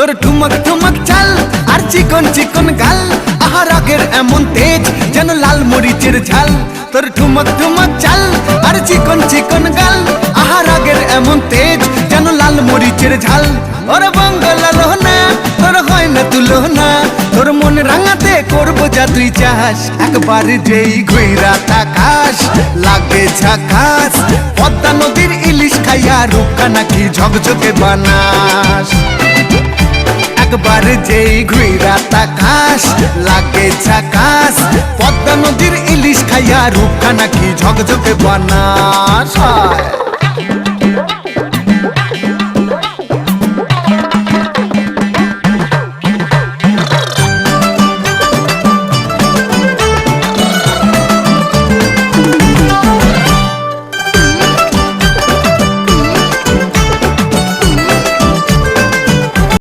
তোর ঠুমক ঠুমক চাল আর চিকন চিকন গাল, আহা রাগের এমন তেজ যেন লাল মরিচের ঝাল। তোর ঠুমক ঠুমক চাল আর চিকন চিকন গাল, আহা রাগের এমন তেজ যেন লাল মরিচের ঝাল। ওরে বঙ্গলা লোহনা তোর হয় না তুলনা, তোর মন রাঙাতে করবো যা তুই চাস। একবার যেই ঘুইরা তাকাস লাগে ঝাকাস, পদ্মা নদীর ইলিশ খাইয়া রূপকা নাকি ঝকঝকে বানাস। একবার যেই ঘুইরা তাকাস লাগে ঝাকাস, পদ্মা নদীর ইলিশ খাইয়া রূপকা নাকি ঝকঝকে বানাস।